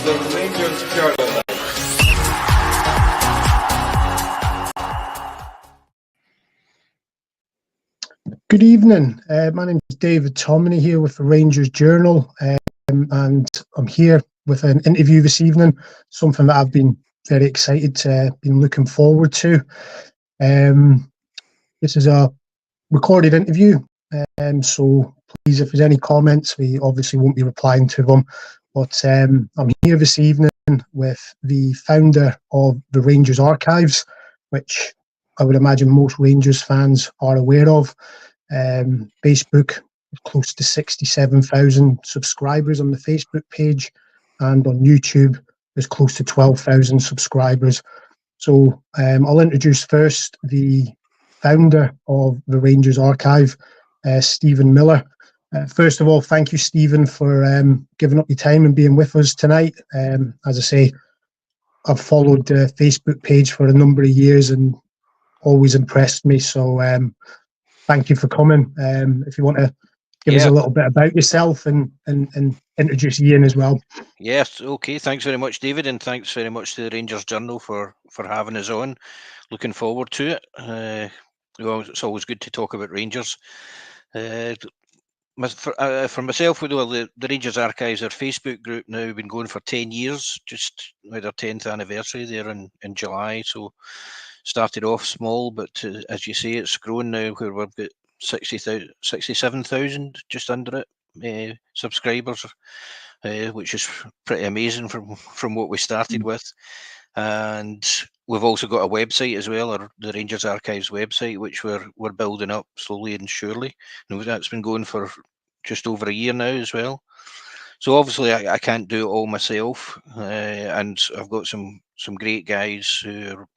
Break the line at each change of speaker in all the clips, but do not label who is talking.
the Rangers journal.
Good evening. My name is David Thommo here with the Rangers Journal, and I'm here with an interview this evening, something that I've been very excited to, been looking forward to. This is a recorded interview, so please, if there's any comments, we obviously won't be replying to them. But I'm here this evening with the founder of the Rangers Archives, which I would imagine most Rangers fans are aware of. Facebook, close to 67,000 subscribers on the Facebook page, and on YouTube there's close to 12,000 subscribers. So I'll introduce first the founder of the Rangers Archive, Stephen Miller. First of all, thank you, Stephen, for giving up your time and being with us tonight. As I say, I've followed the Facebook page for a number of years and always impressed me, so thank you for coming. If you want to give us a little bit about yourself and introduce Ian as well.
Yes, okay. Thanks very much, David, and thanks very much to the Rangers Journal for having us on. Looking forward to it. Well, it's always good to talk about Rangers. For myself, the Rangers Archives, our Facebook group now been going for 10 years, just with our 10th anniversary there in July. So started off small, but as you say, it's grown now where we've got 67,000, just under it, subscribers, which is pretty amazing from what we started with. And we've also got a website as well, the Rangers Archives website, which we're building up slowly and surely. That's been going for just over a year now as well. So obviously I can't do it all myself, and I've got some great guys who are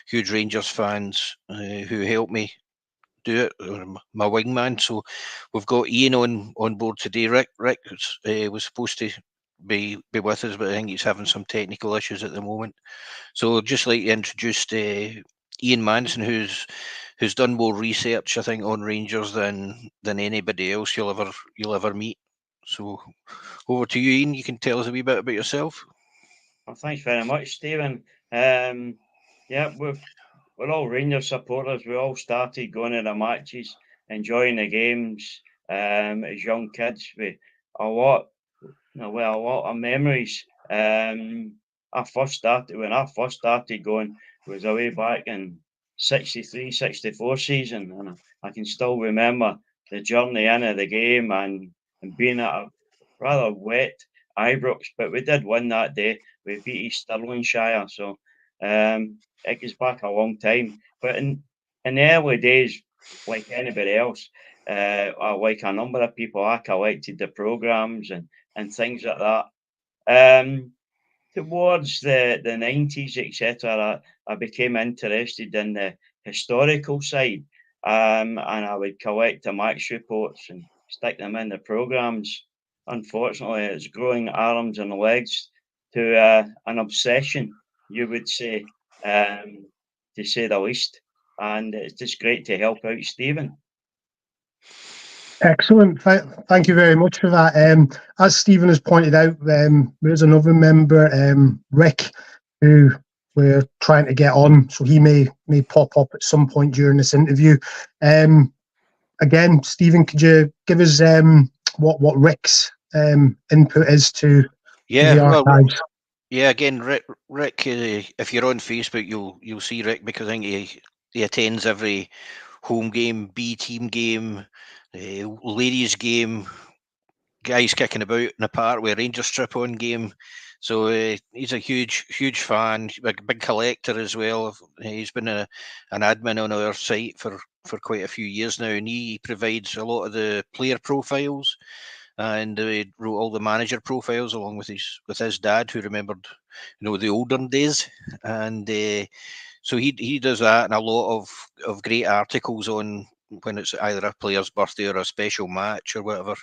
huge Rangers fans who help me do it, or my wingman. So we've got Ian on board today. Rick was supposed to be with us, but I think he's having some technical issues at the moment. So I'd just like to introduce Ian Manson, who's done more research, I think, on Rangers than anybody else you'll ever meet. So over to you, Ian. You can tell us a wee bit about yourself.
Well, thanks very much, Stephen. Yeah, we're all Rangers supporters. We all started going to the matches, enjoying the games as young kids. We a lot of memories. When I first started going, it was away back in 63, 64 season, and I can still remember the journey into the game and being at a rather wet Ibrox, but we did win that day. We beat East Stirlingshire, so it goes back a long time. But in the early days, like anybody else, like a number of people, I collected the programmes and things like that. Towards the 90s, etc., I became interested in the historical side, and I would collect the match reports and stick them in the programmes. Unfortunately, it's growing arms and legs to an obsession, you would say, to say the least. And it's just great to help out Stephen.
Excellent. Thank you very much for that. As Stephen has pointed out, there's another member, Rick, who we're trying to get on, so he may pop up at some point during this interview. Again, Stephen, could you give us what Rick's input is to the archives?
Again, Rick, if you're on Facebook, you'll see Rick, because I think he attends every home game, B team game, ladies game, guys kicking about in the park with a Rangers strip on game. So he's a huge fan, a big collector as well. He's been an admin on our site for quite a few years now, and he provides a lot of the player profiles, and wrote all the manager profiles along with his dad, who remembered the olden days. And so he does that, and a lot of great articles on when it's either a player's birthday or a special match or whatever.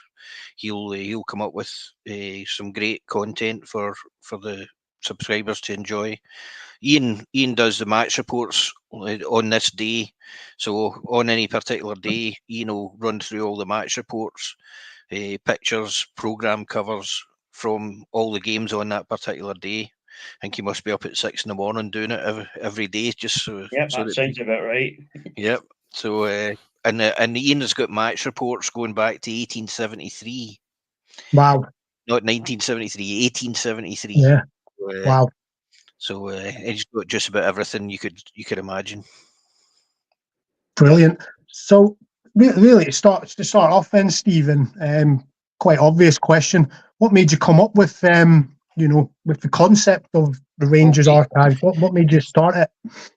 He'll come up with some great content for the subscribers to enjoy. Ian does the match reports on this day, so on any particular day, Ian will run through all the match reports, pictures, programme covers, from all the games on that particular day. I think he must be up at 6 a.m. doing it every day, just so.
Yep,
so
that sounds about right.
Yep. So and Ian has got match reports going back to 1873.
Wow.
Not 1973, 1873.
Yeah. Wow.
So he's got just about everything you could imagine.
Brilliant. So really, to start off then, Stephen, quite obvious question. What made you come up with with the concept of the Rangers archive? What made you start it?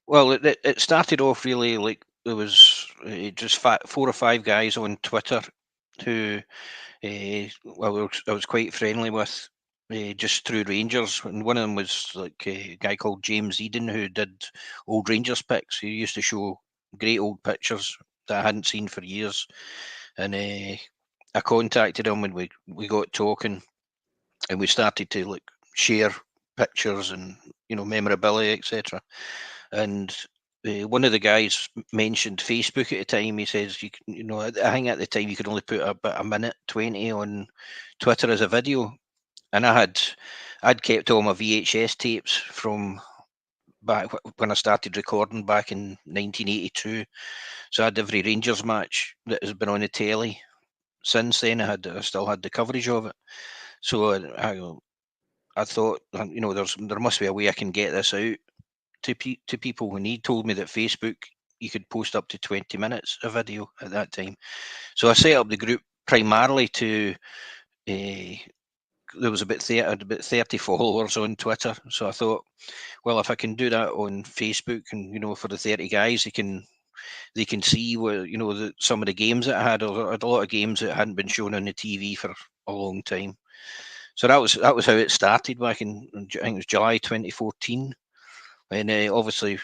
Well, it started off really like there was just 4 or 5 guys on Twitter who I was quite friendly with, just through Rangers, and one of them was like a guy called James Eden who did old Rangers pics. He used to show great old pictures that I hadn't seen for years, and I contacted him and we got talking, and we started to like share pictures and memorabilia, etc. And one of the guys mentioned Facebook at the time. He says, I think at the time you could only put about a minute 20 on Twitter as a video, and I'd kept all my VHS tapes from back when I started recording back in 1982. So I had every Rangers match that has been on the telly since then. I still had the coverage of it. So I thought, there must be a way I can get this out to people. When he told me that Facebook, you could post up to 20 minutes of video at that time. So I set up the group primarily to there was about 30 followers on Twitter. So I thought, well, if I can do that on Facebook, and for the 30 guys, they can see where some of the games that I had. I had a lot of games that hadn't been shown on the TV for a long time. So that was how it started back in, I think it was July 2014. And obviously,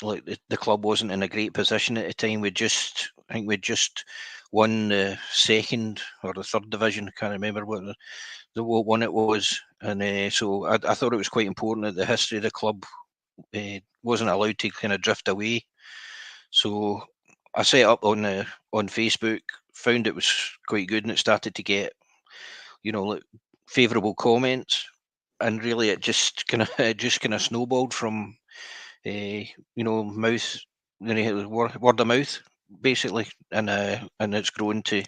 like the club wasn't in a great position at the time. I think we'd just won the second or the third division. I can't remember what what one it was. And so I thought it was quite important that the history of the club wasn't allowed to kind of drift away. So I set up on Facebook, found it was quite good, and it started to get like favourable comments, and really it just kind of snowballed from mouth, word of mouth, basically, and it's grown to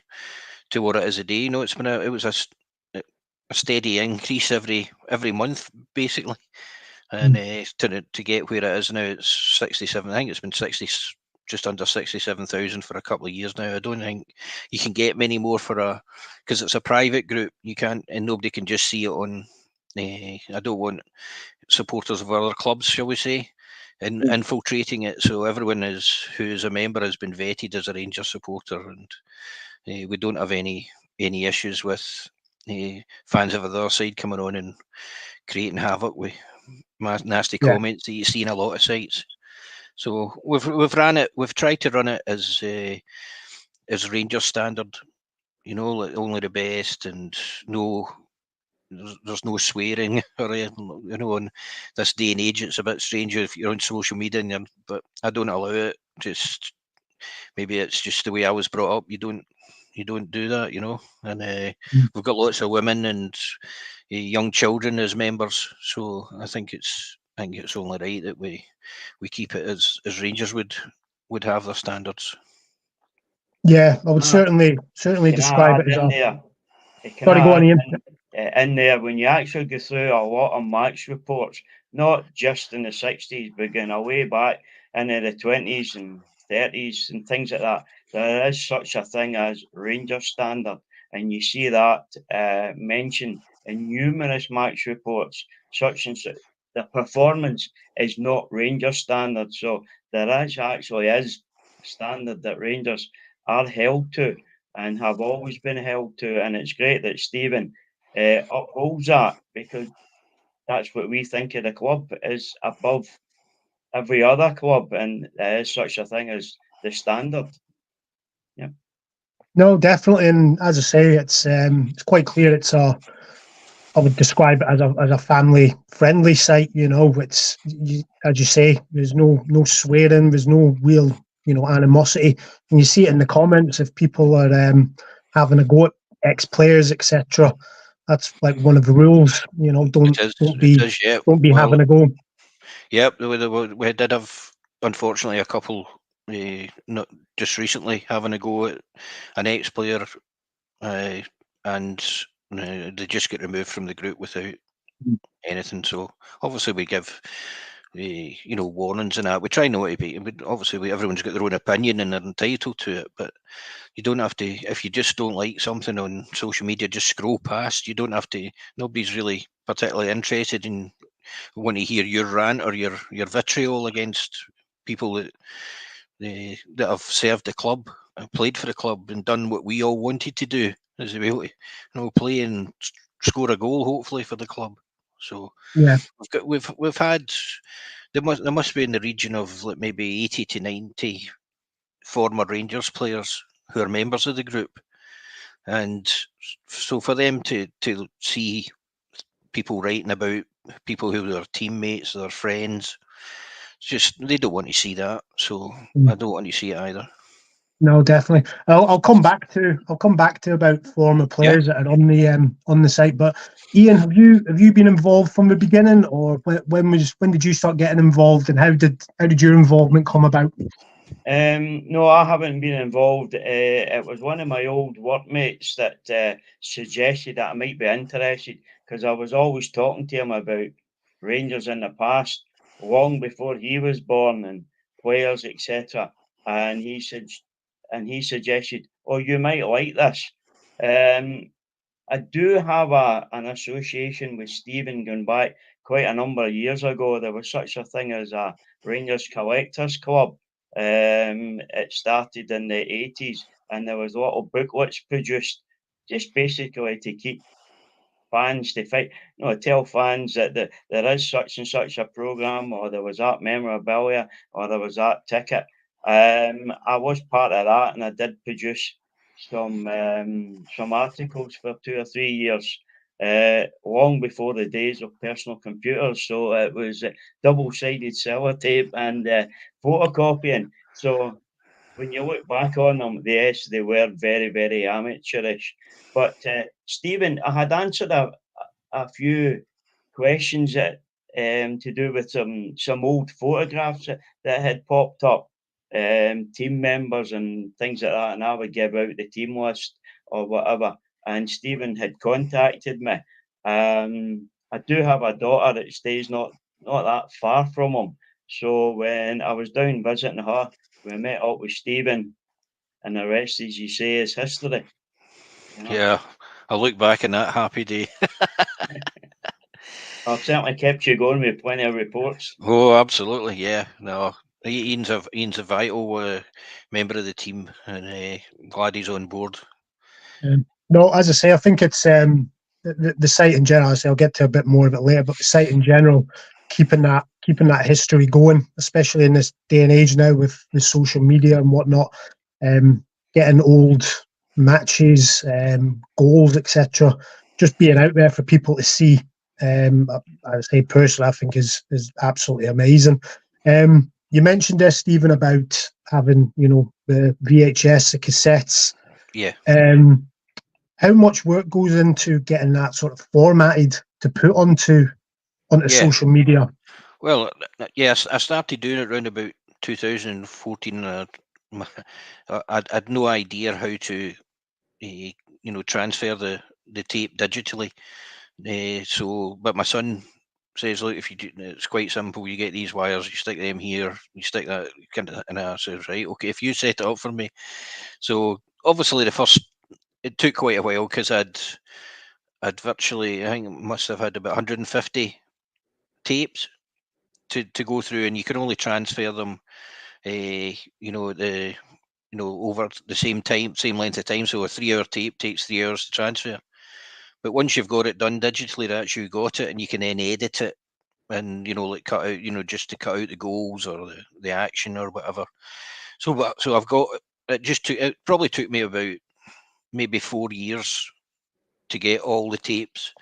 what it is a day. It was a steady increase every month, basically, and to get where it is now, it's 67. I think it's been just under 67,000 for a couple of years now. I don't think you can get many more because it's a private group. You can't, and nobody can just see it on. I don't want supporters of other clubs, shall we say, infiltrating it. So everyone who is a member has been vetted as a Rangers supporter, and we don't have any issues with fans of the other side coming on and creating havoc with nasty comments that you see in a lot of sites. So we've tried to run it as Rangers standard, like only the best, and there's no swearing or anything. In this day and age, it's a bit strange if you're on social media, but I don't allow it. Just maybe it's just the way I was brought up. You don't do that, And we've got lots of women and young children as members, so I think it's only right that we keep it as Rangers would have their standards.
Yeah, I would certainly describe it as a. Sorry, go on, Ian.
In there, when you actually go through a lot of match reports, not just in the 60s, but going away back into the 20s and 30s and things like that, there is such a thing as Ranger standard, and you see that mentioned in numerous match reports. Such and such, the performance is not Ranger standard, so there actually is standard that Rangers are held to and have always been held to, and it's great that Stephen upholds that, because that's what we think of the club is above every other club, and there is such a thing as the standard. Yeah.
No, definitely, and as I say, it's quite clear. I would describe it as a family friendly site. It's as you say, there's no swearing, there's no real animosity, and you see it in the comments if people are having a go at ex players, etc. That's like one of the rules. Don't
It is, yeah.
don't be
Well,
having a go.
yep, we did have, unfortunately, a couple, not just recently, having a go at an ex-player, and they just get removed from the group without anything. So obviously we give warnings and that. We try not to be. Obviously, everyone's got their own opinion and they're entitled to it, but you don't have to. If you just don't like something on social media, just scroll past. You don't have to. Nobody's really particularly interested in want to hear your rant or your vitriol against people that have served the club, played for the club, and done what we all wanted to do, is to be able to play and score a goal, hopefully, for the club. So
Yeah,
we've had, there must be in the region of like maybe 80 to 90 former Rangers players who are members of the group, and so for them to see people writing about people who are teammates, their friends, it's just they don't want to see that. So I don't want to see it either.
no, definitely. I'll come back to about former
Yeah.
players that are on the site. But Ian, have you been involved from the beginning, or when did you start getting involved, and how did your involvement come about?
No, I haven't been involved. It was one of my old workmates that suggested that I might be interested, because I was always talking to him about Rangers in the past, long before he was born, and players, etc. And he suggested, "Oh, you might like this." Um, I do have an association with Stephen going back quite a number of years ago. There was such a thing as a Rangers Collectors Club. It started in the 80s, and there was a lot of booklets produced just basically to keep fans to fight, tell fans that there is such and such a program, or there was that memorabilia, or there was that ticket. I was part of that, and I did produce some articles for 2 or 3 years, long before the days of personal computers. So it was double-sided sellotape and photocopying. So when you look back on them, yes, they were very, very amateurish. But Stephen, I had answered a few questions that to do with some old photographs that had popped up, team members and things like that, and I would give out the team list or whatever. And Stephen had contacted me. I do have a daughter that stays not that far from him. So when I was down visiting her, we met up with Stephen, and the rest, as you say, is history.
Yeah, I look back on that happy day.
I've certainly kept you going with plenty of reports.
Oh, absolutely, yeah. No, Ian's a vital member of the team, and glad he's on board.
No, as I say, I think it's the site in general. I'll get to a bit more of it later, but the site in general, keeping that history going, especially in this day and age now with social media and whatnot, getting old matches, goals, etc., just being out there for people to see. I would say personally, I think is absolutely amazing. You mentioned there, Stephen, about having the VHS, the cassettes.
Yeah.
How much work goes into getting that sort of formatted to put onto
Yeah.
social media?
Well, yes, I started doing it around about 2014. I had no idea how to, transfer the tape digitally. But my son says, look, if you do, it's quite simple. You get these wires, you stick them here, you stick that, and I says, right, okay, if you set it up for me. So obviously it took quite a while because I'd virtually, I think, must have had about 150 tapes to go through, and you can only transfer them, over the same length of time. So a 3-hour tape takes 3 hours to transfer. But once you've got it done digitally, that's you got it, and you can then edit it and like cut out, just to cut out the goals or the action or whatever. So I've got it probably took me about maybe 4 years to get all the tapes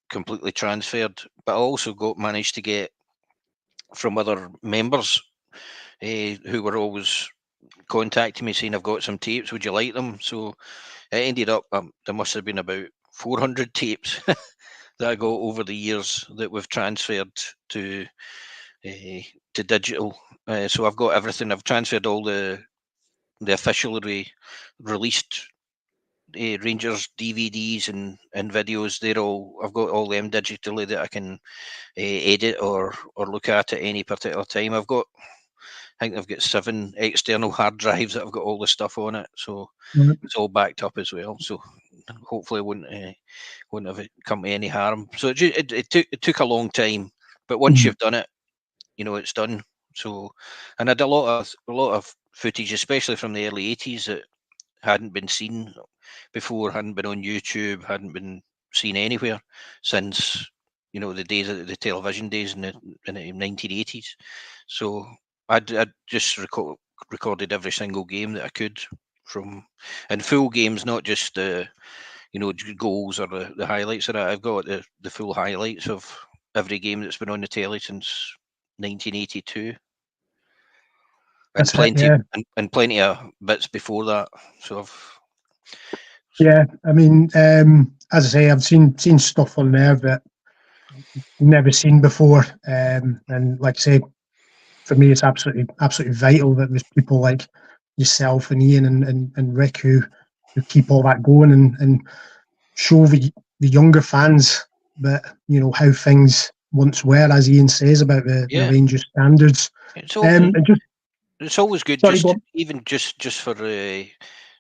completely transferred. But I also managed to get from other members who were always contacting me saying, I've got some tapes, would you like them? So it ended up there must have been about 400 tapes that I got over the years that we've transferred to digital. So I've got everything. I've transferred all the officially released Rangers DVDs and videos. I've got all them digitally that I can edit or look at any particular time. I think I've got 7 external hard drives that I've got all the stuff on it, so it's all backed up as well. So hopefully it wouldn't have come to any harm. So it took a long time, but once you've done it, it's done. So, and I had a lot of footage, especially from the early 80s, that hadn't been seen before, hadn't been on YouTube, hadn't been seen anywhere since the days of the television days in the 1980s. So I'd just recorded every single game that I could and full games, not just the goals or the highlights of that. I've got the full highlights of every game that's been on the telly since 1982. And plenty of bits before that. So
I mean, as I say, I've seen stuff on there that I've never seen before, and like I say, for me, it's absolutely vital that there's people like yourself and Ian and Rick who keep all that going and show the younger fans that how things once were, as Ian says about the Rangers standards.
It's always good, just for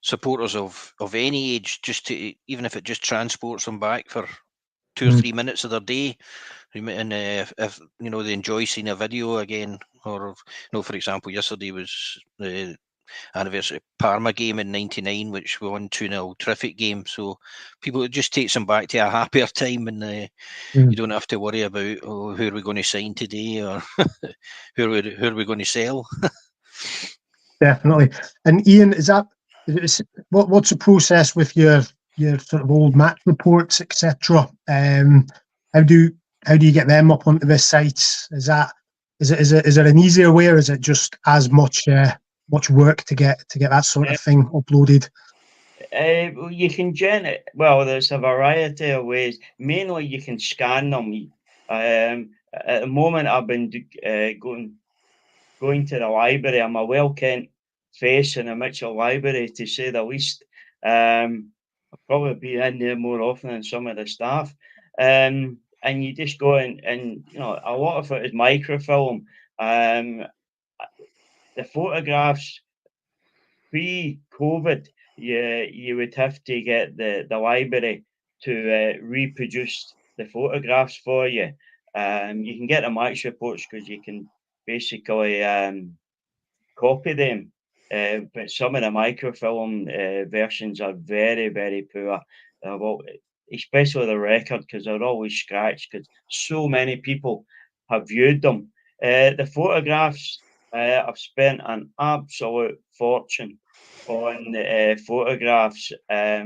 supporters of any age, just to, even if it just transports them back for 2 or 3 minutes of their day, and if they enjoy seeing a video again, or for example, yesterday was the anniversary Parma game in '99, which we won 2-0, terrific game. So it just takes them back to a happier time, and you don't have to worry about who are we going to sign today, or who are we going to sell.
Definitely. And Ian, what's the process with your sort of old match reports, etc.? How do you get them up onto the sites? Is it an easier way, or is it just as much work to get that sort of thing uploaded?
You can there's a variety of ways. Mainly, you can scan them. At the moment, I've been going to the library. I'm a well-kent face in the Mitchell Library, to say the least. I'll probably be in there more often than some of the staff. And you just go and a lot of it is microfilm. The photographs pre-COVID, you would have to get the library to reproduce the photographs for you. You can get the match reports because you can basically copy them. But some of the microfilm versions are very, very poor. Especially the record, because they're always scratched because so many people have viewed them. The photographs, I've spent an absolute fortune on photographs. I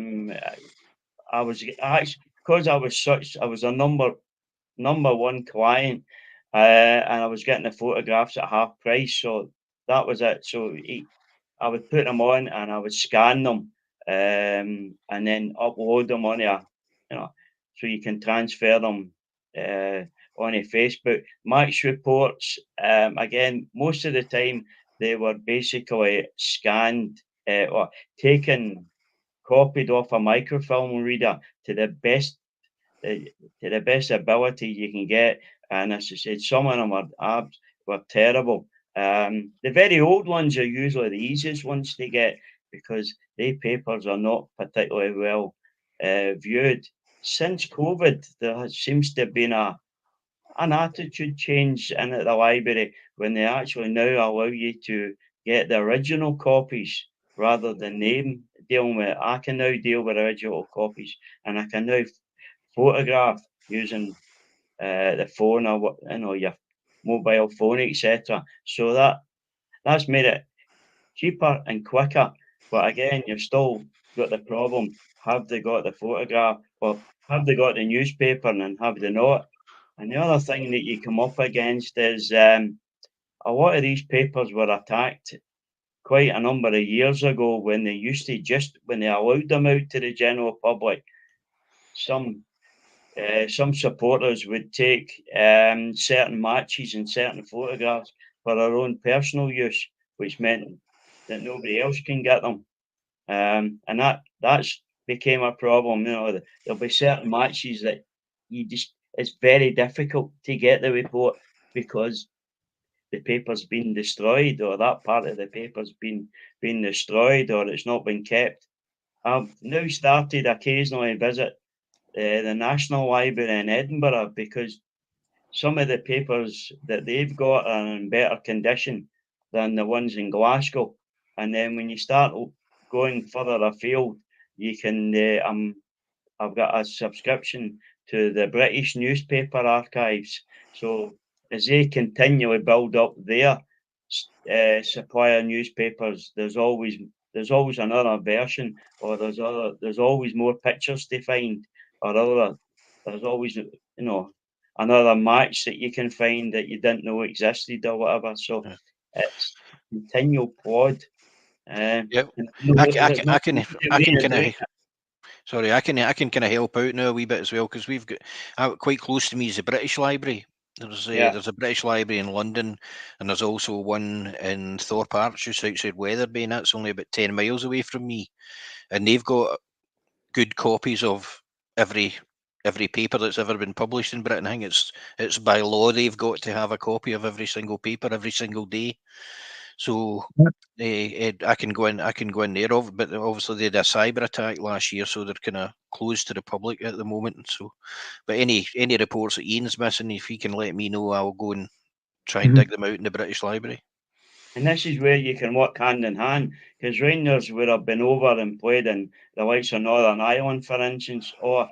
was actually, because I was a number one client, and I was getting the photographs at half price, so that was it. So I would put them on and I would scan them, and then upload them on so you can transfer them on Facebook. Match reports, again, most of the time they were basically scanned or copied off a microfilm reader to the best ability you can get. And as I said, some of them were terrible. The very old ones are usually the easiest ones to get because the papers are not particularly well viewed. Since COVID, there seems to have been an attitude change in at the library when they actually now allow you to get the original copies rather than them dealing with it. I can now deal with original copies, and I can now photograph using the phone or your mobile phone, etc. So that's made it cheaper and quicker. But again, you've still got the problem: have they got the photograph, or have they got the newspaper, and have they not? And the other thing that you come up against is a lot of these papers were attacked quite a number of years ago when they allowed them out to the general public. some supporters would take certain matches and certain photographs for their own personal use, which meant that nobody else can get them. And that's became a problem. There'll be certain matches that it's very difficult to get the report because the paper's been destroyed, or that part of the paper's been destroyed, or it's not been kept. I've now started occasionally visit the National Library in Edinburgh because some of the papers that they've got are in better condition than the ones in Glasgow. And then when you start going further afield, you can. I've got a subscription to the British Newspaper Archives. So as they continually build up their supply of newspapers, there's always another version, or there's always more pictures to find, or there's always another match that you can find that you didn't know existed or whatever. So it's a continual plod.
Yep.
There's
I
nothing
can
to
kind
do.
of sorry, I can kind of help out now a wee bit as well, because we've got quite close to me is the British Library. There's a British Library in London, and there's also one in Thorpe Arch, just outside Wetherby, and that's only about 10 miles away from me. And they've got good copies of every paper that's ever been published in Britain. I think it's by law they've got to have a copy of every single paper every single day. So I can go in there, but obviously they had a cyber attack last year, so they're kind of closed to the public at the moment. So, but any reports that Ian's missing, if he can let me know, I'll go and try and dig them out in the British Library.
And this is where you can work hand in hand, because Rangers would have been over and played in the likes of Northern Ireland, for instance, or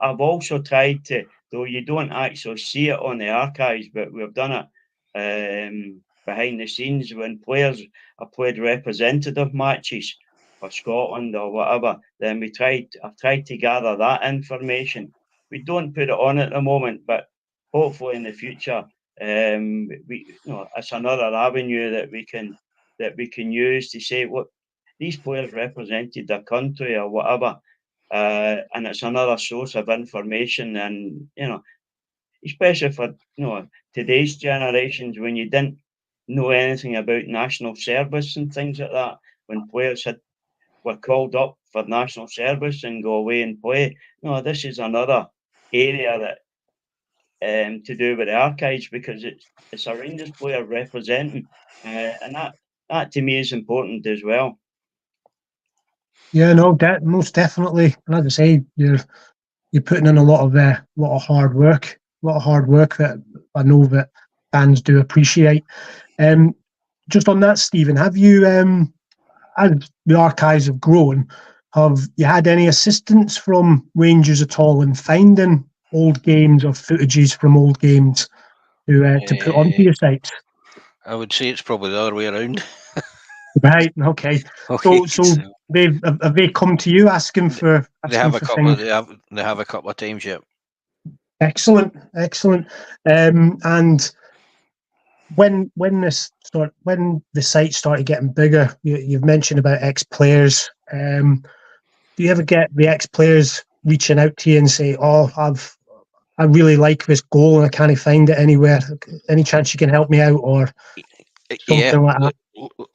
I've also tried to, though you don't actually see it on the archives, but we've done it behind the scenes when players have played representative matches for Scotland or whatever. Then I've tried to gather that information. We don't put it on at the moment, but hopefully in the future it's another avenue that we can use to say what these players represented their country or whatever, and it's another source of information. And especially for today's generations, when you didn't know anything about national service and things like that, when players were called up for national service and go away and play. This is another area that to do with the archives, because it's a Rangers player representing, and that to me is important as well.
Yeah, no, most definitely. And as I say, you're putting in a lot of hard work, that I know that fans do appreciate. Just on that, Stephen, have you, as the archives have grown, have you had any assistance from Rangers at all in finding old games or footages from old games to put onto your sites?
I would say it's probably the other way around.
Right. Okay.
Okay.
So have they come to you asking for things?
They have a couple of times, yeah.
Excellent. And when the site started getting bigger, you've mentioned about ex-players. Do you ever get the ex-players reaching out to you and say, "Oh, I really like this goal and I can't find it anywhere. Any chance you can help me out?" Or something like that?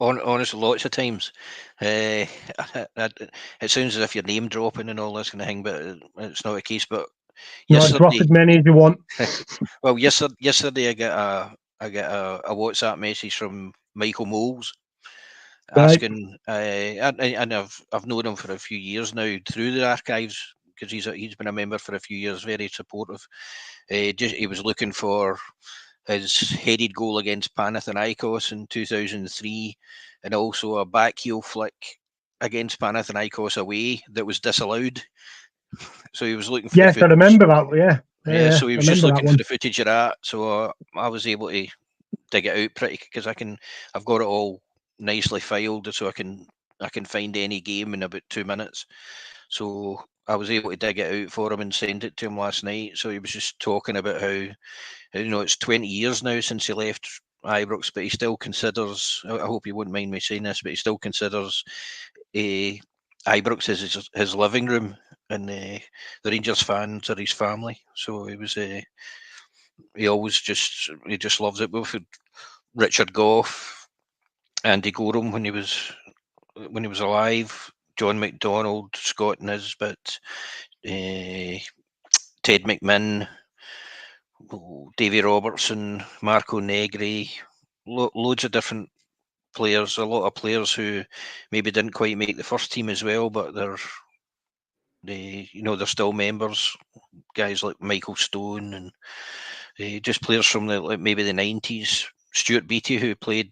Honestly, lots of times. It sounds as if you're name dropping and all this kind of thing, but it's not the case. But
Drop as many as you want.
Well, yesterday I get a WhatsApp message from Michael Moles asking, and I've known him for a few years now through the archives, because he's been a member for a few years, very supportive. He was looking for his headed goal against Panathinaikos in 2003, and also a back heel flick against Panathinaikos away that was disallowed. So he was looking for the footage.
I remember that. Yeah.
So he was just looking for the footage of that. So I was able to dig it out pretty, because I've got it all nicely filed, so I can find any game in about 2 minutes. So I was able to dig it out for him and send it to him last night. So he was just talking about how, it's 20 years now since he left Ibrox, but he still considers, I hope you wouldn't mind me saying this, but he still considers Ibrox is his living room, and the Rangers fans are his family. So he always just loves it. We've had Richard Gough, Andy Gorham when he was alive, John McDonald, Scott Nisbet, Ted McMinn, Davy Robertson, Marco Negri, loads of different players. A lot of players who maybe didn't quite make the first team as well, but they're they're still members. Guys like Michael Stone and just players from maybe the 90s. Stuart Beattie, who played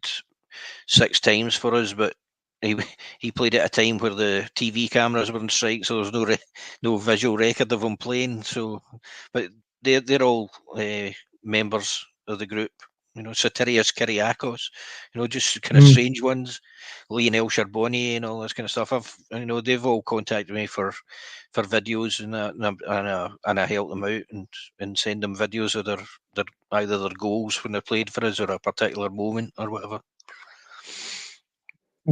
6 times for us, but he he played at a time where the TV cameras were on strike, so there's no visual record of him playing. So, but they're all members of the group. Sotirios Kyriakos, just kind of strange ones. Lionel Charbonnier and all this kind of stuff. They've all contacted me for videos and that, and I help them out and send them videos of their either their goals when they played for us or a particular moment or whatever.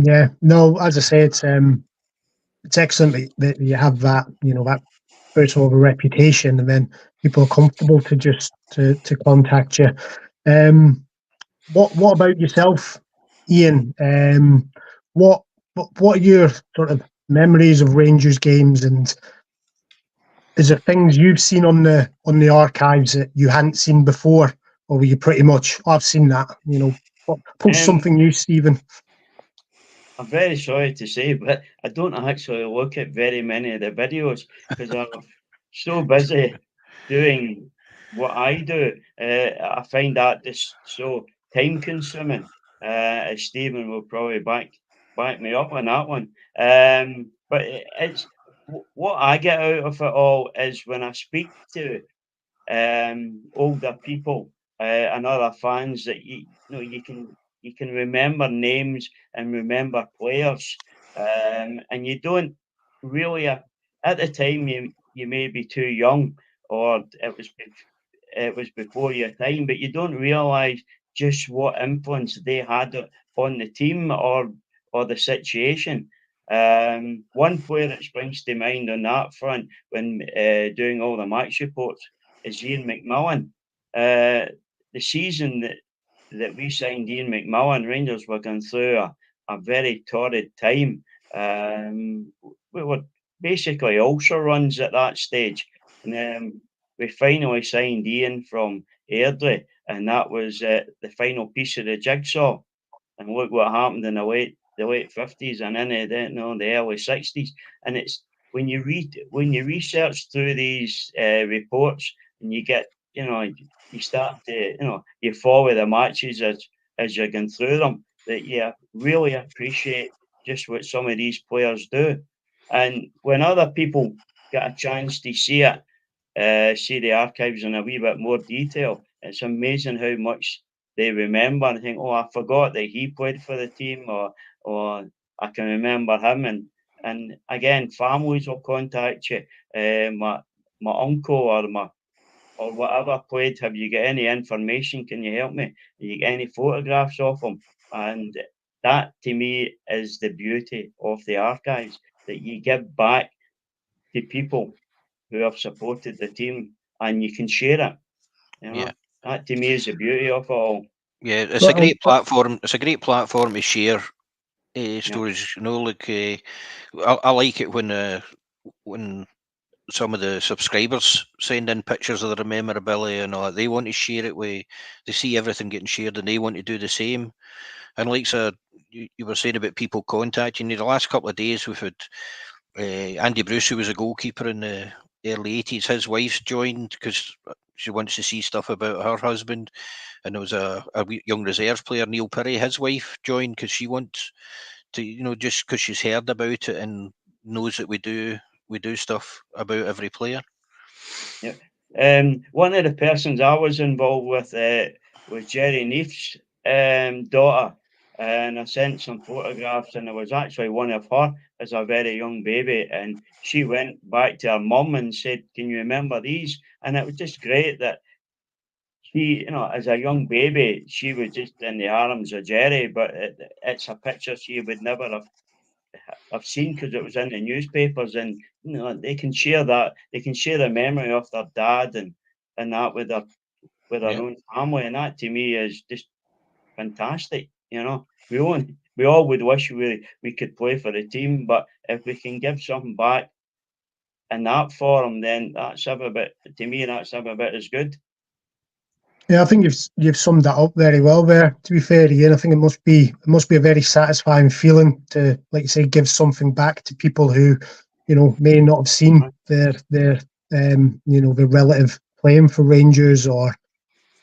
Yeah, no, as I say, it's excellent that you have that, that bit of a reputation, and then people are comfortable to just to contact you. What about yourself, Ian? What what are your sort of memories of Rangers games, and is there things you've seen on the archives that you hadn't seen before, or were you pretty much, I've seen that, post something new, Stephen?
I'm very sorry to say, but I don't actually look at very many of the videos because I'm so busy doing what I do. I find that just so time consuming. As Stephen will probably back me up on that one. But it's what I get out of it all is when I speak to older people and other fans that you can remember names and remember players, and you don't really at the time you may be too young or it was before your time, but you don't realise just what influence they had on the team or the situation. One player that springs to mind on that front when doing all the match reports is Ian McMillan. The season that we signed Ian McMillan, Rangers were going through a very torrid time. We were basically ulcer runs at that stage. And we finally signed Ian from Airdrie, and that was the final piece of the jigsaw. And look what happened in the late 50s and into the early 60s. And it's when you research through these reports and you get you start to you follow the matches as you're going through them, that you really appreciate just what some of these players do. And when other people get a chance to see it, see the archives in a wee bit more detail, it's amazing how much they remember and think, "Oh, I forgot that he played for the team," or "I can remember him." And again, families will contact you. My uncle or whatever played. Have you got any information? Can you help me? Have you got any photographs of him? And that to me is the beauty of the archives, that you give back to people who have supported the team and you can share it.
Yeah.
That to me is the beauty of it all.
Yeah, it's a great platform. It's a great platform to share stories. I like it when some of the subscribers send in pictures of their memorabilia and all that. They want to share it with. They see everything getting shared, and they want to do the same. And like you were saying about people contacting you. The last couple of days, we've had Andy Bruce, who was a goalkeeper in the early 80s. His wife's joined because she wants to see stuff about her husband. And there was a young reserve player, Neil Perry. His wife joined because she wants to, just because she's heard about it and knows that we do stuff about every player.
Yeah. One of the persons I was involved with was Jerry Neef's daughter, and I sent some photographs, and there was actually one of her as a very young baby, and she went back to her mum and said, "Can you remember these?" And it was just great that she, as a young baby, she was just in the arms of Jerry, but it's a picture she would never have I've seen because it was in the newspapers, and they can share that. They can share the memory of their dad and that with their own family, and that to me is just fantastic. We all would wish we could play for the team, but if we can give something back in that form, then that's every bit to me. That's every bit as good.
Yeah, I think you've summed that up very well there. To be fair, Ian, I think it must be a very satisfying feeling to, like you say, give something back to people who, may not have seen their their relative playing for Rangers or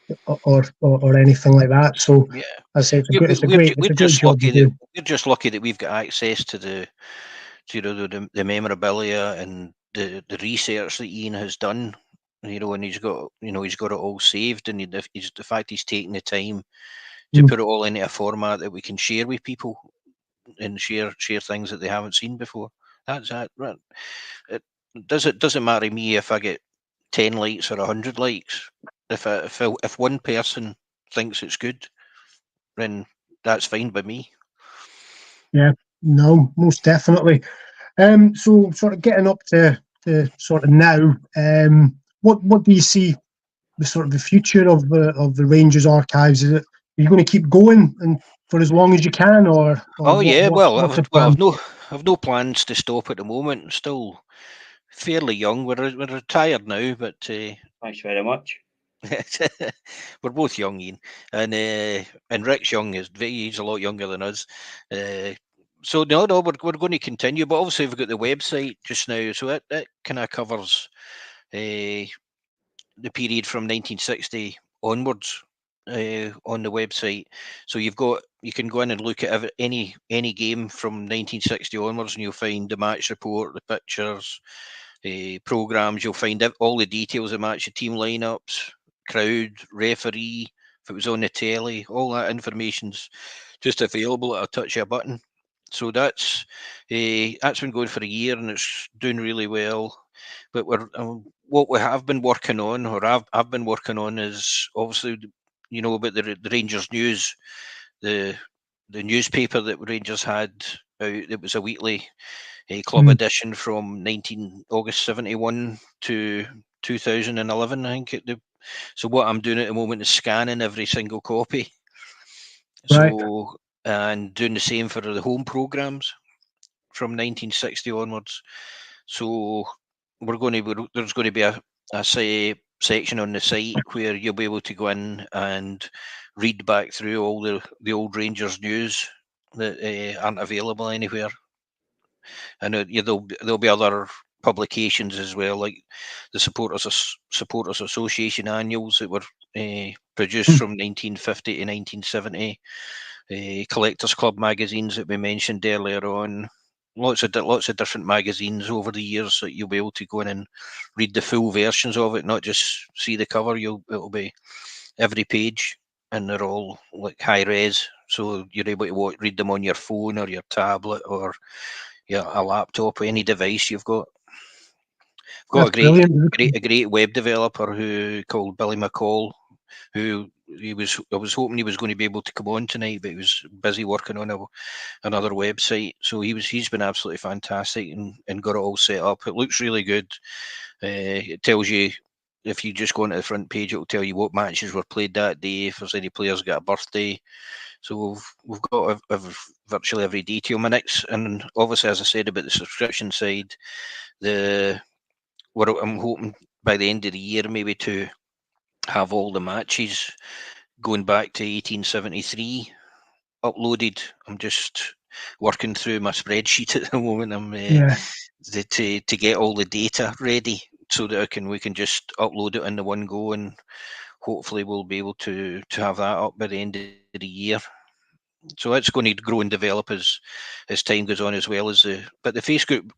anything like that. So,
Yeah,
as I say, it's a
we're
great
just
job to
lucky that
do.
we've got access to the memorabilia and the research that Ian has done. And he's got it all saved, and the fact he's taking the time to put it all into a format that we can share with people and share things that they haven't seen before. That's that. Right. It doesn't matter to me if I get 10 likes or 100 likes. If one person thinks it's good, then that's fine by me.
Yeah, no, most definitely. So sort of getting up to sort of now, what do you see the sort of the future of the Rangers archives? Are you going to keep going and for as long as you can, or
Oh yeah,
what's the plan?
I've no plans to stop at the moment. I'm still fairly young. We're retired now, but
Thanks very much.
we're both young, Ian, and Rick's young. He's a lot younger than us. So no, we're going to continue. But obviously, we've got the website just now, so it kind of covers the period from 1960 onwards on the website. So you can go in and look at any game from 1960 onwards, and you'll find the match report, the pictures, programs. You'll find all the details of match, the team lineups, crowd, referee, if it was on the telly. All that information's just available at a touch of a button. So that's been going for a year, and it's doing really well. But what we have been working on, or I've been working on, is obviously about the Rangers news, the newspaper that Rangers had out. It was a weekly club edition from August 71 to 2011, I think. So what I'm doing at the moment is scanning every single copy.
Right.
So and doing the same for the home programs from 1960 onwards. So there's going to be a section on the site where you'll be able to go in and read back through all the old Rangers news that aren't available anywhere. And there'll be other publications as well, like the Supporters Association annuals that were produced from 1950 to 1970. Collectors Club magazines that we mentioned earlier on. Lots of different magazines over the years that you'll be able to go in and read the full versions of it, not just see the cover. It'll be every page, and they're all like high res, so you're able to read them on your phone or your tablet or a laptop or any device you've got. Got
That's brilliant.
a great web developer who called Billy McCall, who I was hoping he was going to be able to come on tonight, but he was busy working on another website. So he's been absolutely fantastic and got it all set up. It looks really good. It tells you, if you just go onto the front page, it will tell you what matches were played that day, if there's any players got a birthday. So we've got virtually every detail. And obviously, as I said about the subscription side, I'm hoping by the end of the year maybe to have all the matches going back to 1873 uploaded. I'm just working through my spreadsheet at the moment. I'm to get all the data ready so that we can just upload it in the one go, and hopefully we'll be able to have that up by the end of the year. So it's going to grow and develop as time goes on, as well as but the Facebook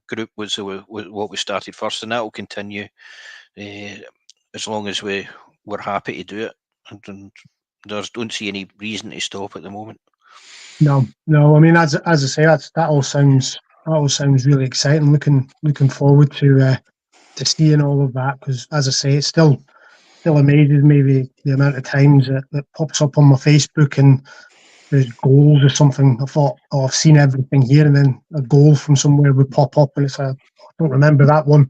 group was what we started first, and that will continue as long as we're happy to do it, and don't see any reason to stop at the moment.
No. I mean, as I say, that all sounds really exciting. Looking forward to seeing all of that, because, as I say, it still amazes me the amount of times that pops up on my Facebook, and there's goals or something. I thought, oh, I've seen everything here, and then a goal from somewhere would pop up, and it's I don't remember that one.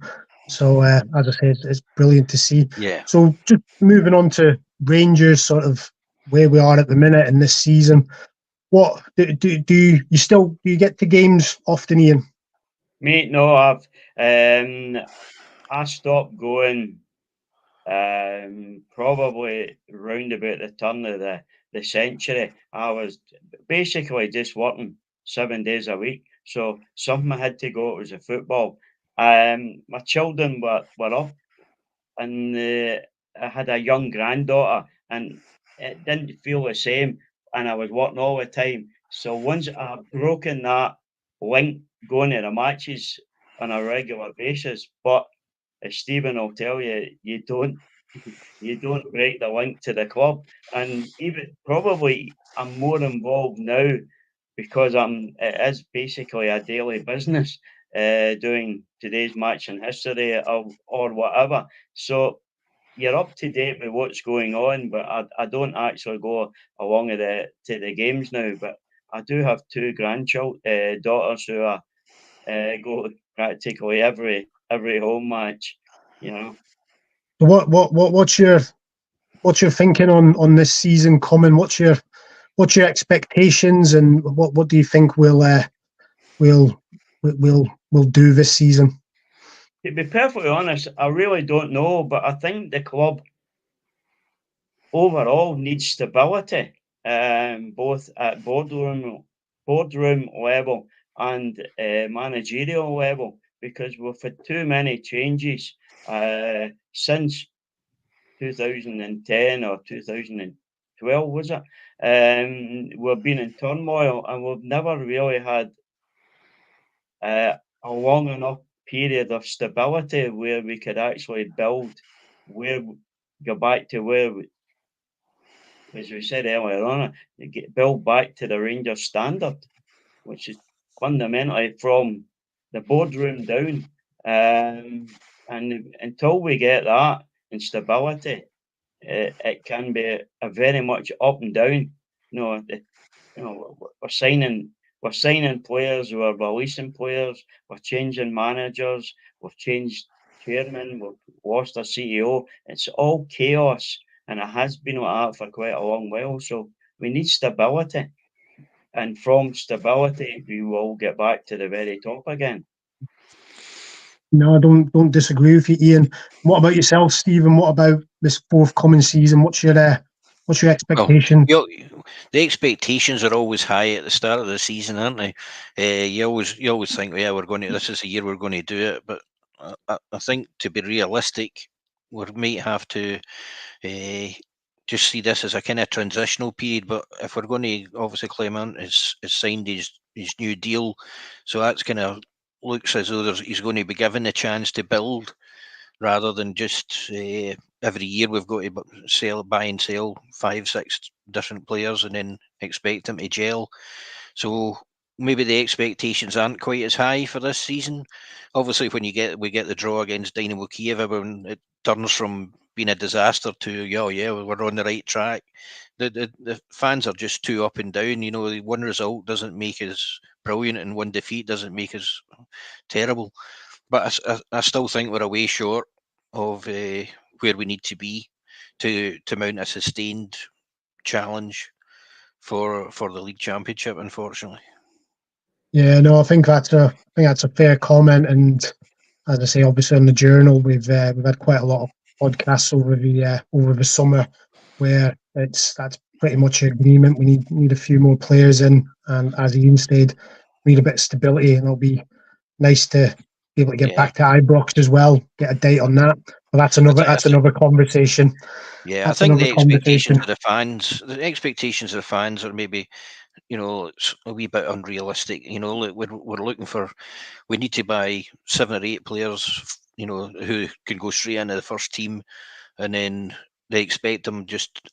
So as I said, it's brilliant to see.
Yeah.
So just moving on to Rangers, sort of where we are at the minute in this season. What do you get to games often, Ian?
Mate, no, I stopped going probably round about the turn of the century. I was basically just working 7 days a week. So something I had to go, it was a football. My children were up, and I had a young granddaughter, and it didn't feel the same. And I was working all the time. So once I've broken that link going to the matches on a regular basis, but as Stephen will tell you, you don't break the link to the club. And even probably I'm more involved now because it is basically a daily business doing today's match in history or whatever. So you're up to date with what's going on, but I don't actually go along to the games now. But I do have two grandchildren, daughters who go practically every home match. You know.
What's your thinking on this season coming? What's your expectations, and what do you think we'll we'll do this season?
To be perfectly honest, I really don't know, but I think the club overall needs stability, both at boardroom level and managerial level, because we've had too many changes since 2010 or 2012, was it? We've been in turmoil, and we've never really had a long enough period of stability where we could actually build, where go back to where we, as we said earlier on, build back to the Rangers standard, which is fundamentally from the boardroom down. And until we get that and stability, it can be a very much up and down. We're signing players, we're releasing players, we're changing managers, we've changed chairman, we've lost a CEO. It's all chaos, and it has been like that for quite a long while. So we need stability, and from stability, we will get back to the very top again.
No, I don't disagree with you, Ian. What about yourself, Stephen? What about this forthcoming season? What's your
Well,
expectation?
the expectations are always high at the start of the season, aren't they? You always think, yeah, we're going to. This is the year we're going to do it. But I think to be realistic, we might have to just see this as a kind of transitional period. But if we're going to, obviously, Clement has signed his new deal, so that's kind of looks as though he's going to be given the chance to build rather than just every year we've got to buy and sell 5-6 different players and then expect them to gel. So maybe the expectations aren't quite as high for this season. Obviously, when we get the draw against Dynamo Kiev, everyone, it turns from being a disaster to yeah, we're on the right track. The fans are just too up and down. You know, one result doesn't make us brilliant, and one defeat doesn't make us terrible. But I still think we're a way short of where we need to be to mount a sustained challenge for the league championship. Unfortunately.
Yeah, no, I think that's a fair comment, and as I say, obviously on the journal, we've had quite a lot of podcasts over the summer where that's pretty much agreement. We need a few more players in, and as Ian said, we need a bit of stability, and it'll be nice to be able to get
Yeah.
back to Ibrox as well. Get a date on that, but that's another conversation.
Yeah,
That's
I think
another
the
conversation.
expectations of the fans are maybe, it's a wee bit unrealistic. We're looking for, we need to buy 7 or 8 players, who can go straight into the first team, and then they expect them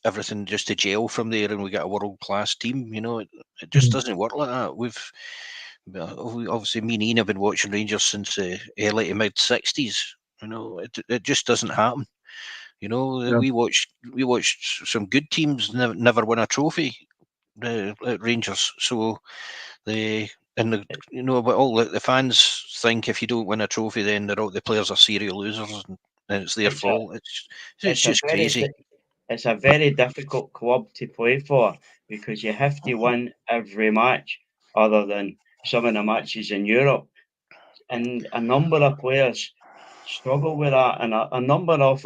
everything just to gel from there, and we get a world class team. It just doesn't work like that. Obviously, me and Ian have been watching Rangers since the early to mid '60s. It just doesn't happen.
Yeah.
We watched some good teams never win a trophy. at Rangers. So but all the fans think if you don't win a trophy, then the players are serial losers, and it's their fault. It's just crazy.
It's a very difficult club to play for because you have to win every match, other than some of the matches in Europe. And a number of players struggle with that, and a number of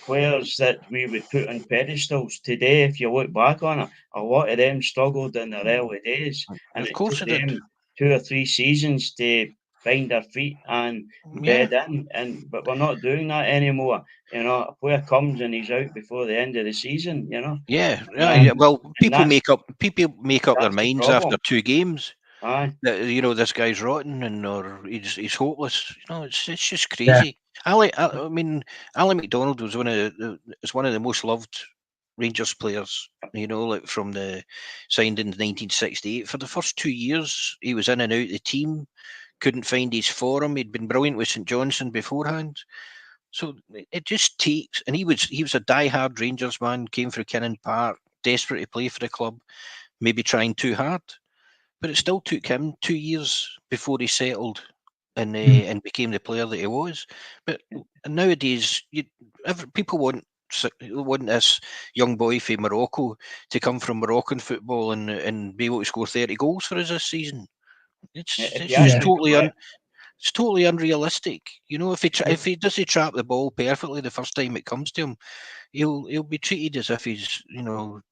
players that we would put on pedestals today, if you look back on it, a lot of them struggled in their early days, and
Of
it
course
took
it did.
them 2 or 3 seasons to find their feet and bed in. But we're not doing that anymore. A player comes and he's out before the end of the season.
Yeah.
Um,
Well,
and
people make up their
that's the
minds after
problem.
2 games.
Aye.
That this guy's rotten or he's hopeless. It's just
Yeah.
crazy. I mean, Ali McDonald was one of the most loved Rangers players. Like from the signed in 1968. For the first 2 years, he was in and out the team. Couldn't find his form. He'd been brilliant with St Johnstone beforehand. So it just takes, and he was a die-hard Rangers man. Came through Kinnan Park, desperate to play for the club, maybe trying too hard. But it still took him 2 years before he settled and became the player that he was. But nowadays, people want this young boy from Morocco to come from Moroccan football and be able to score 30 goals for us this season. It's
If you
just
actually go back,
it's totally unrealistic.
if
If he doesn't trap the ball perfectly the first time it comes to him, he'll be treated as if he's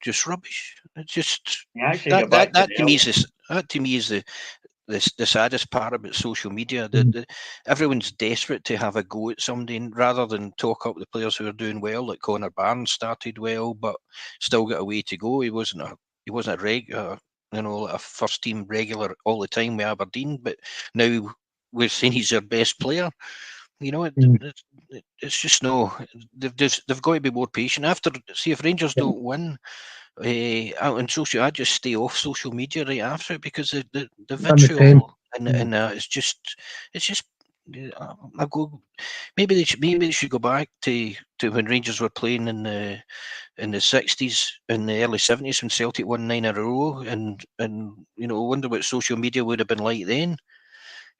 just rubbish. It's just
you actually go back to
that
the
to me
early,
is the saddest part about social media.
Mm.
That everyone's desperate to have a go at somebody, and rather than talk up the players who are doing well. Like Connor Barnes started well, but still got a way to go. He wasn't a like a first team regular all the time with Aberdeen, but now we're saying he's their best player. It's just no. They've got to be more patient. See if Rangers don't win, out on social, I just stay off social media right after it because the
I'm the same.
vitriol and it's just I go. Maybe they should go back to when Rangers were playing in the 60s and the early 70s when Celtic won 9 in a row, and wonder what social media would have been like then.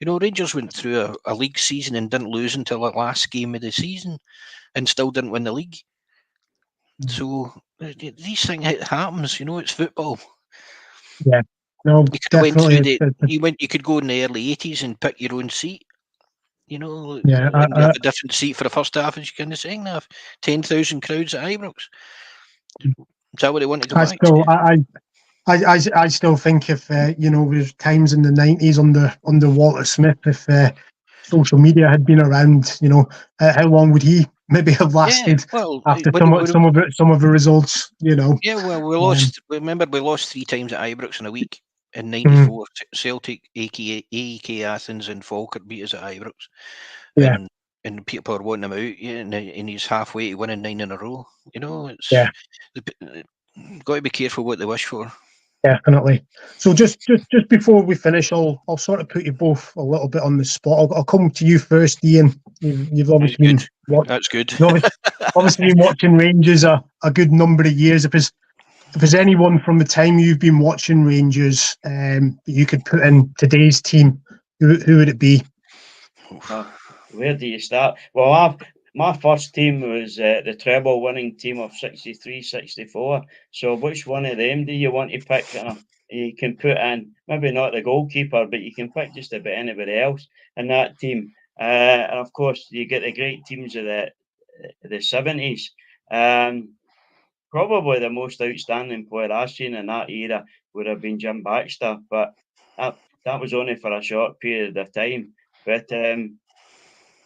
Rangers went through a league season and didn't lose until the last game of the season, and still didn't win the league. So these things, it happens. It's football.
Yeah. No,
You could have went through
definitely.
you could go in the early 80s and pick your own seat.
Yeah.
And have a different seat for the first half as you can the second half. 10,000 crowds at Ibrox. Is that what they want to go
I
back
still,
to?
I still think if there's times in the '90s under Walter Smith, if social media had been around, how long would he maybe have
Yeah,
lasted
well,
after some of the results?
Yeah, well, we lost. Remember, we lost 3 times at Ibrox in a week in
Mm.
'94. Celtic, AEK Athens, and Falkirk beat us at Ibrox,
Yeah.
and people are wanting him out. Yeah, and he's halfway to winning 9 in a row. It's
Yeah.
got to be careful what they wish for.
Definitely. So just before we finish, I'll sort of put you both a little bit on the spot. I'll come to you first, Ian. You've obviously
Good.
been
That's good.
obviously been watching Rangers a good number of years. If there's anyone from the time you've been watching Rangers that you could put in today's team, who would it be?
Where do you start? Well, my first team was the treble-winning team of 63, 64. So which one of them do you want to pick? You can put in, maybe not the goalkeeper, but you can pick just about anybody else in that team. And of course, you get the great teams of the 70s. Probably the most outstanding player I've seen in that era would have been Jim Baxter, but that was only for a short period of time. But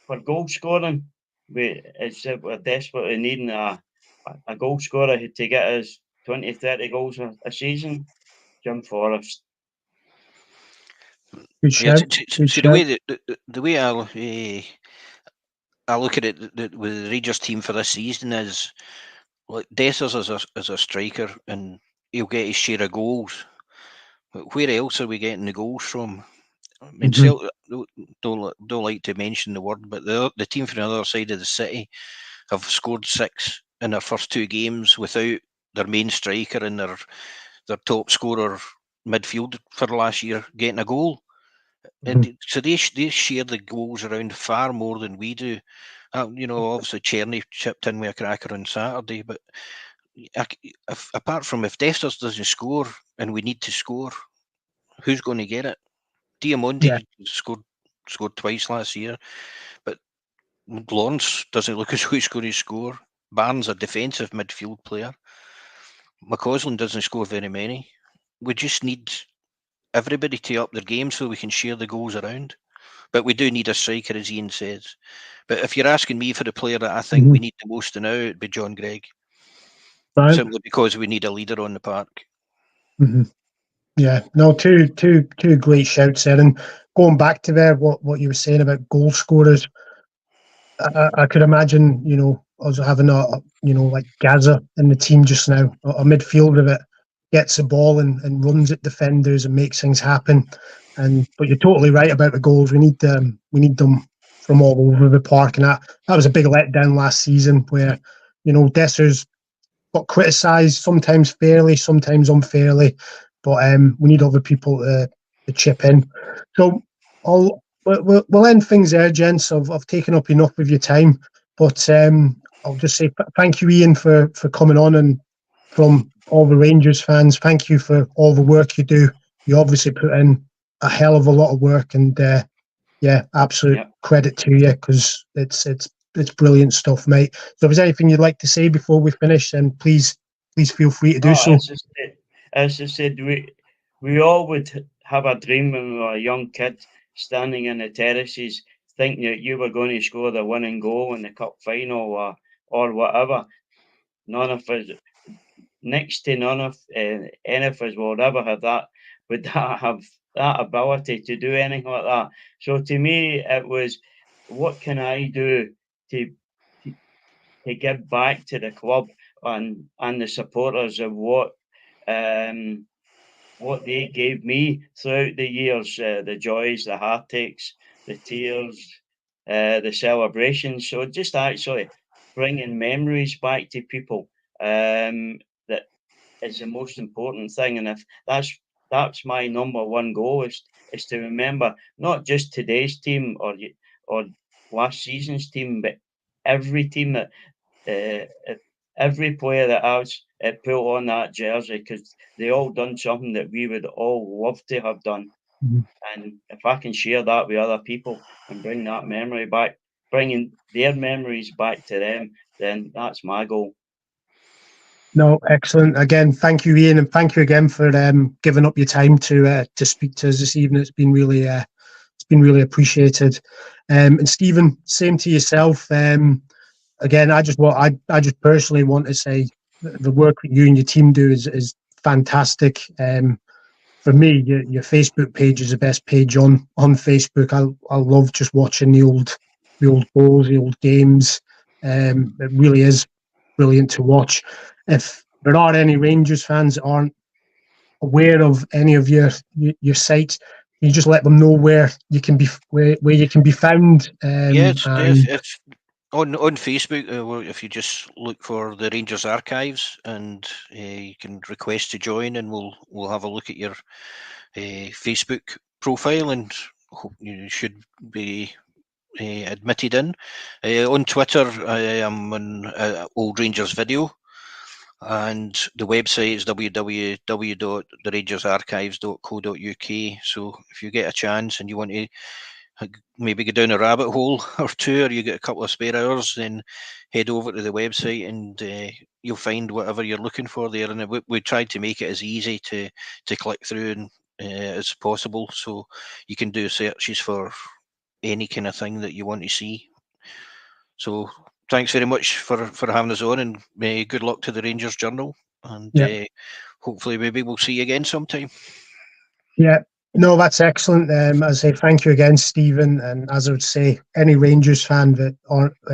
for goal scoring, we're desperately needing a goal scorer to get us 20, 30 goals a season. Jim Forrest.
Good
Yeah,
shout. Good
so
shout.
the way I look at it with the Rangers team for this season is like Dessers as a striker, and he'll get his share of goals. But where else are we getting the goals from? I mean, Celtic don't like to mention the word, but the team from the other side of the city have scored 6 in their first 2 games without their main striker and their top scorer midfield for last year getting a goal.
Mhm.
And so they share the goals around far more than we do. Obviously Cherny chipped in with a cracker on Saturday, but apart from if Desters doesn't score and we need to score, who's going to get it? Diamondi scored twice last year, but Lawrence doesn't look as though he's going to score. Barnes, a defensive midfield player. McCausland doesn't score very many. We just need everybody to up their game so we can share the goals around. But we do need a striker, as Ian says. But if you're asking me for the player that I think we need the most now, it'd be John Gregg.
Right.
Simply because we need a leader on the park.
Mm-hmm. Yeah, no, two great shouts there. And going back to there, what you were saying about goal scorers, I could imagine, us having like Gaza in the team just now, a midfielder that gets the ball and runs at defenders and makes things happen. But you're totally right about the goals. We need them from all over the park, and that was a big letdown last season where, Dessers got criticised, sometimes fairly, sometimes unfairly, but we need other people to chip in. So we'll end things there, gents. I've taken up enough of your time, but I'll just say thank you, Ian, for coming on, and from all the Rangers fans, thank you for all the work you do. You obviously put in a hell of a lot of work, and absolute credit to you, because it's brilliant stuff, mate. So if there's anything you'd like to say before we finish, then please feel free to do so.
As I said, we all would have a dream when we were a young kid, standing in the terraces, thinking that you were going to score the winning goal in the cup final or whatever. None of us, next to none of any of us will ever have that, would have that ability to do anything like that. So to me, it was, what can I do to give back to the club and the supporters of what they gave me throughout the years, the joys, the heartaches, the tears, the celebrations. So just actually bringing memories back to people, that is the most important thing. And if that's my number one goal, is to remember not just today's team or last season's team, but every team that every player that has put on that jersey, because they all done something that we would all love to have done.
Mm-hmm.
And if I can share that with other people and bring that memory back, bringing their memories back to them, then that's my goal.
No, excellent. Again, thank you, Ian, and thank you again for giving up your time to speak to us this evening. It's been really appreciated. And Stephen, same to yourself. Again, I just personally want to say the work that you and your team do is fantastic. For me, your Facebook page is the best page on Facebook. I love just watching the old goals, the old games. It really is brilliant to watch. If there are any Rangers fans that aren't aware of any of your sites, you just let them know where you can be found.
Yes, if on Facebook, if you just look for the Rangers Archives, and you can request to join, and we'll have a look at your Facebook profile, and you should be admitted in. On Twitter, I am on Old Rangers Video, and the website is www.therangersarchives.co.uk. So if you get a chance and you want to maybe go down a rabbit hole or two, or you get a couple of spare hours, then head over to the website, and you'll find whatever you're looking for there. And we tried to make it as easy to click through and as possible, so you can do searches for any kind of thing that you want to see. So thanks very much for having us on, and good luck to the Rangers Journal, and hopefully maybe we'll see you again sometime.
Yeah, no, that's excellent. As I say, thank you again, Stephen. And as I would say, any Rangers fan that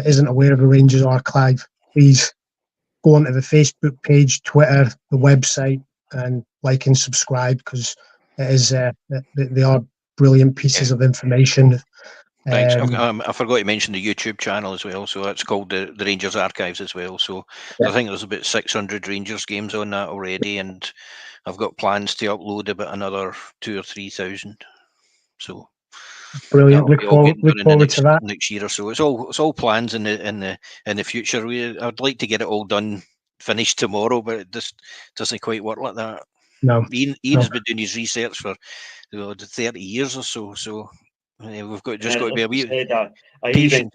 isn't aware of the Rangers Archive, please go onto the Facebook page, Twitter, the website, and like and subscribe, because it is they are brilliant pieces of information.
Thanks. I forgot to mention the YouTube channel as well. So that's called the Rangers Archives as well. So I think there's about 600 Rangers games on that already, and I've got plans to upload about another 2,000 or 3,000. So
Brilliant.
that'll be all getting
Look
done in
forward
the
to that.
next year or so. It's all plans in the future. I'd like to get it all done, finished tomorrow, but it just doesn't quite work like that.
No.
Ian's been doing his research for 30 years or so. So we've got to be a wee patient.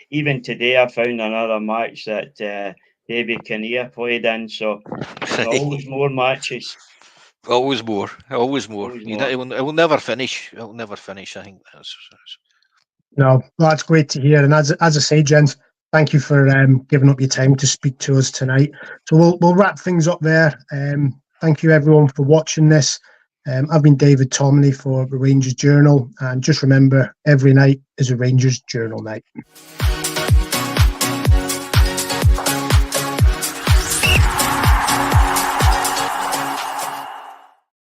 Even today, I found another match that David Kinnear played in. So there's always more matches.
Always more. Always more.
Always more.
It will never finish. It will never finish. I think that's.
No, that's great to hear. And as I say, gents, thank you for giving up your time to speak to us tonight. So we'll wrap things up there. Thank you everyone for watching this. I've been David Thommo for the Rangers Journal, and just remember, every night is a Rangers Journal night.